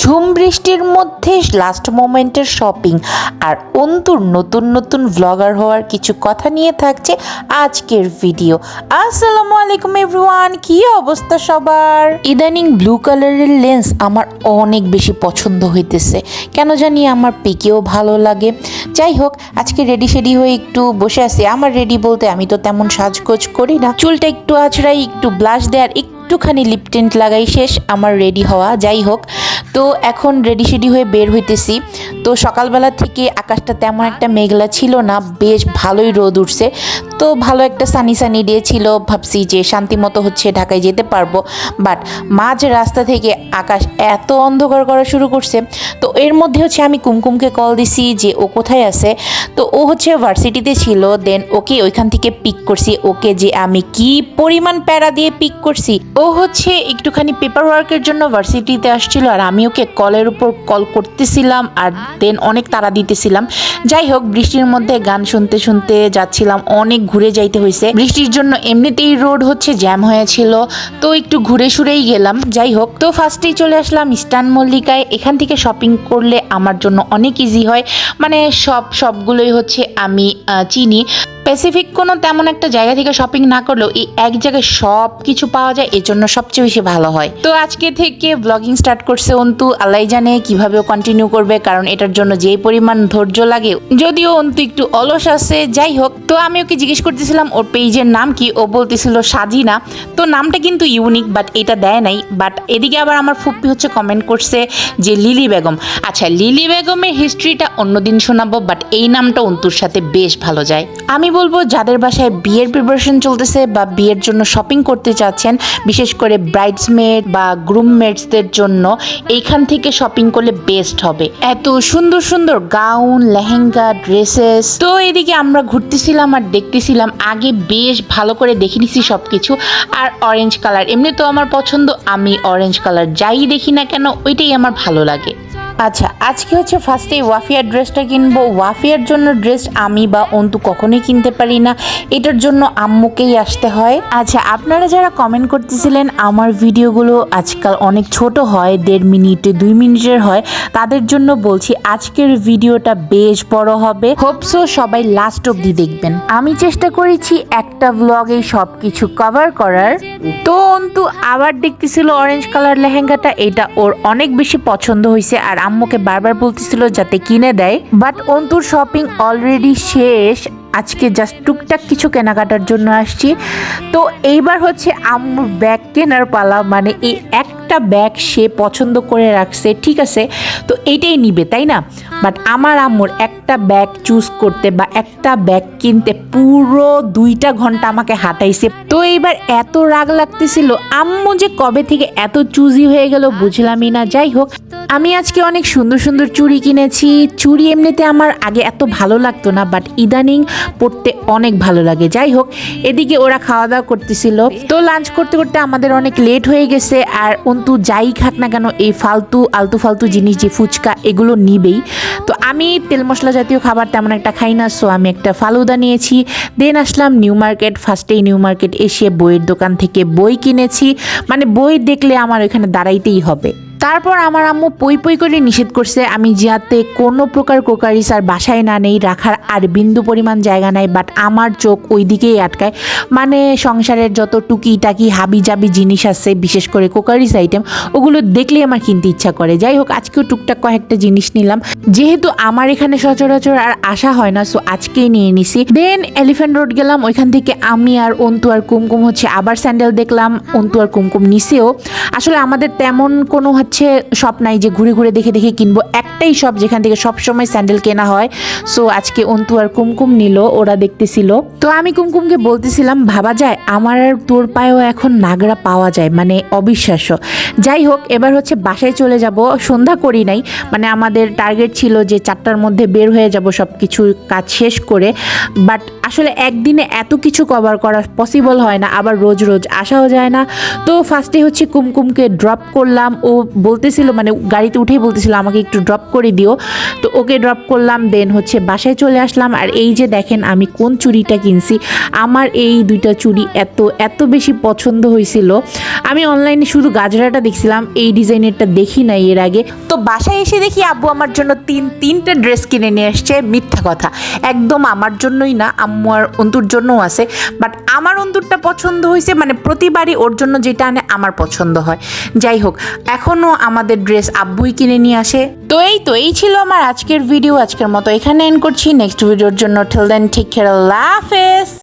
ঝুম বৃষ্টির মধ্যে last মোমেন্টের shopping আর অন্তুর নতুন নতুন ব্লগার হওয়ার কিছু কথা নিয়ে থাকছে আজকের ভিডিও। আসসালামু আলাইকুম এভরিওয়ান, কি অবস্থা সবার? ইদানিং ব্লু কালারের লেন্স আমার অনেক বেশি পছন্দ হইতেছে, কেন জানি আমার পিকেও ভালো লাগে। যাই হোক, আজকে রেডি শেডি হয়ে একটু বসে আছি। আমার রেডি বলতে আমি তো তেমন সাজগোজ করি না, চুলটা একটু আঁচড়াই, একটু ব্লাশ দেওয়ার একটুখানি লিপ টিন্ট লাগাই, শেষ আমার রেডি হওয়া। যাই হোক, তো এখন রেডি শেডি হয়ে বের হইতেছি। তো সকালবেলা থেকে আকাশটা তেমন একটা মেঘলা ছিল না, বেশ ভালোই রোদ উঠছে। তো ভালো একটা সানি সানি ডে ছিল, ভাবছি যে শান্তি মতো হচ্ছে ঢাকায় যেতে পারবো। বাট মাঝ রাস্তা থেকে আকাশ এত অন্ধকার করা শুরু করছে। তো এর মধ্যে হচ্ছে আমি কুমকুমকে কল দিছি যে ও কোথায় আছে। তো ও হচ্ছে ভার্সিটিতে ছিল, দেন ওকে ওইখান থেকে পিক করছি। ওকে যে আমি কি পরিমাণ প্যারা দিয়ে পিক করছি। ও হচ্ছে একটুখানি পেপার ওয়ার্কের জন্য ভার্সিটিতে আসছিল, আর আমি ওকে কলের উপর কল করতেছিলাম আর দেন অনেক তাড়া দিতেছিলাম। যাই হোক, বৃষ্টির মধ্যে গান শুনতে শুনতে যাচ্ছিলাম, অনেক ঘুরে যাইতে হয়েছে। বৃষ্টির জন্য এমনিতেই রোড হচ্ছে জ্যাম হয়েছিল, তো একটু ঘুরে সুরেই গেলাম। যাই হোক, তো ফার্স্টেই চলে আসলাম ইস্টার্ন মল্লিকায়। এখান থেকে শপিং করলে আমার জন্য অনেক ইজি হয়, মানে সবগুলোই হচ্ছে আমি চিনি। স্পেসিফিক কোনো তেমন একটা জায়গা থেকে শপিং না করলেও এই এক জায়গায় সব কিছু পাওয়া যায়, এর জন্য সবচেয়ে বেশি ভালো হয়। তো আজকে থেকে ব্লগিং স্টার্ট করছে অন্তু, আল্লাহ জানে কিভাবে কন্টিনিউ করবে, কারণ এটার জন্য যেই পরিমাণ ধৈর্য লাগে, যদিও অন্তু একটু অলস আছে। যাই হোক, তো আমি ওকে জিজ্ঞেস করতেছিলাম ওর পেজের নাম কি, ও বলতেছিল সাজিনা। তো নামটা কিন্তু ইউনিক, বাট এটা দেয় নাই। বাট এদিকে আবার আমার ফুপ্পি হচ্ছে কমেন্ট করছে যে লিলি বেগম। আচ্ছা, লিলি বেগমের হিস্ট্রিটা অন্যদিন শোনাবো, বাট এই নামটা অন্তুর সাথে বেশ ভালো যায়। আমি বলবো যাদের বাসায় বিয়ের প্রিপারেশন চলতেছে বা বিয়ের জন্য শপিং করতে চাচ্ছেন, বিশেষ করে ব্রাইডসমেড বা গ্রুমমেটসদের জন্য এইখান থেকে শপিং করলে বেস্ট হবে। এত সুন্দর সুন্দর গাউন, লেহেঙ্গা, ড্রেসেস। তো এদিকে আমরা ঘুরতেছিলাম আর দেখতেছিলাম, আগে বেশ ভালো করে দেখে নিছি সবকিছু। আর অরেঞ্জ কালার এমনি তো আমার পছন্দ, আমি অরেঞ্জ কালার যাই দেখি না কেন ওইটাই আমার ভালো লাগে। আচ্ছা, আজকে হচ্ছে ফার্স্টে ওয়াফিয়ার ড্রেসটা কিনবো। ওয়াফিয়ার জন্য ড্রেস আমি বা অন্তু কখনোই কিনতে পারি না, এটার জন্য আম্মুকেই আসতে হয়। আচ্ছা, আপনারা যারা কমেন্ট করতেছিলেন আমার ভিডিওগুলো আজকাল অনেক ছোট হয়, 1.5 মিনিটে 2 মিনিটের হয়, তাদের জন্য বলছি আজকের ভিডিওটা বেশ বড় হবে। হোপসো সবাই লাস্ট অবধি দেখবেন। আমি চেষ্টা করেছি একটা ব্লগে সব কিছু কভার করার। তো অন্তু আবার দেখতেছিল অরেঞ্জ কালার লেহেঙ্গাটা, এটা ওর অনেক বেশি পছন্দ হয়েছে আর আম্মুকে বারবার বলতেছিল যাতে কিনে দেয়। বাট অন্তুর শপিং অলরেডি শেষ, আজকে জাস্ট টুকটাক কিছু কেনাকাটার জন্য আসছি। তো এইবার হচ্ছে আম্মুর ব্যাগ কেনার পালা, মানে এই একটা ব্যাগ সে পছন্দ করে রাখছে, ঠিক আছে তো এইটাই নিবে, তাই না? বাট আমার আম্মুর একটা ব্যাগ চুজ করতে বা একটা ব্যাগ কিনতে পুরো 2টা ঘন্টা আমাকে হাঁটাইছে। তো এইবার এত রাগ লাগতেছিল, আম্মু যে কবে থেকে এত চুজি হয়ে গেল বুঝলামই না। যাই হোক, আমি আজকে অনেক সুন্দর সুন্দর চুড়ি কিনেছি। চুড়ি এমনিতে আমার আগে এত ভালো লাগতো না, বাট ইদানিং পড়তে অনেক ভালো লাগে। যাই হোক, এদিকে ওরা খাওয়া দাওয়া করতেছিল, তো লাঞ্চ করতে করতে আমাদের অনেক লেট হয়ে গেছে। আর অন্তু যাই খাক না কেন এই আলতু ফালতু জিনিস যে ফুচকা, এগুলো নিবেই। তো আমি তেল মশলা জাতীয় খাবার তেমন একটা খাই না, সো আমি একটা ফালুদা নিয়েছি। দেন আসলাম নিউ মার্কেট। ফার্স্টেই নিউ মার্কেট এসে বইয়ের দোকান থেকে বই কিনেছি, মানে বই দেখলে আমার ওইখানে দাঁড়াইতেই হবে। তারপর আমার আম্মু পই করে নিষেধ করছে আমি যাতে কোনো প্রকার কোকারিস আর বাসায় না নেই, রাখার আর বিন্দু পরিমাণ জায়গা নাই। বাট আমার চোখ ওই দিকেই আটকায়, মানে সংসারের যত টুকিটাকি হাবি জাবি জিনিস আছে, বিশেষ করে কোকারিস আইটেম, ওগুলো দেখলেই আমার কিনতে ইচ্ছা করে। যাই হোক, আজকেও টুকটাক কয়েকটা জিনিস নিলাম, যেহেতু আমার এখানে সচরাচর আর আসা হয় না, সো আজকেই নিয়ে নিছি। দেন এলিফ্যান্ট রোড গেলাম, ওইখান থেকে আমি আর অন্তু আর কুমকুম হচ্ছে আবার স্যান্ডেল দেখলাম। অন্তু আর কুমকুম নিছেও। আসলে আমাদের তেমন কোনো হচ্ছে শপ নাই যে ঘুরে ঘুরে দেখে দেখে কিনবো, একটাই শপ যেখান থেকে সবসময় স্যান্ডেল কেনা হয়। সো আজকে অন্তু আর কুমকুম নিল, ওরা দেখতেছিল। তো আমি কুমকুমকে বলতেছিলাম ভাবা যায় আমার আর তোর পায়েও এখন নাগরা পাওয়া যায়, মানে অবিশ্বাস্য। যাই হোক, এবার হচ্ছে বাসায় চলে যাব। সন্ধ্যা করি নাই, মানে আমাদের টার্গেট ছিল যে 4টার মধ্যে বের হয়ে যাব সব কিছু কাজ শেষ করে। বাট আসলে একদিনে এত কিছু কভার করা পসিবল হয় না, আবার রোজ রোজ আসাও যায় না। তো ফার্স্টে হচ্ছে কুমকুমকে ড্রপ করলাম, ও বলতেছিল, মানে গাড়িতে উঠেই বলতেছিল আমাকে একটু ড্রপ করে দিও। তো ওকে ড্রপ করলাম, দেন হচ্ছে বাসায় চলে আসলাম। আর এই যে দেখেন আমি কোন চুড়িটা কিনছি, আমার এই দুইটা চুড়ি এত এত বেশি পছন্দ হয়েছিল। আমি অনলাইনে শুধু গাজরাটা দেখছিলাম, এই ডিজাইনেরটা দেখি নাই এর আগে। তো বাসায় এসে দেখি আব্বু আমার জন্য তিনটে ড্রেস কিনে নিয়ে আসছে। মিথ্যা কথা, একদম আমার জন্যই না, আম্মু আর অন্তুর জন্যও আছে। বাট আমার অন্তুরটা পছন্দ হয়েছে, মানে প্রতিবারই ওর জন্য যেটা আনে আমার পছন্দ হয়। যাই হোক, এখনও আমাদের ড্রেস আব্বুই কিনে নিয়ে আসে। তো এই ছিল আমার আজকের ভিডিও। আজকের মতো এখানে এন্ড করছি। নেক্সট ভিডিওর জন্য টিল দেন টেক কেয়ার, আল্লাহ হাফেজ।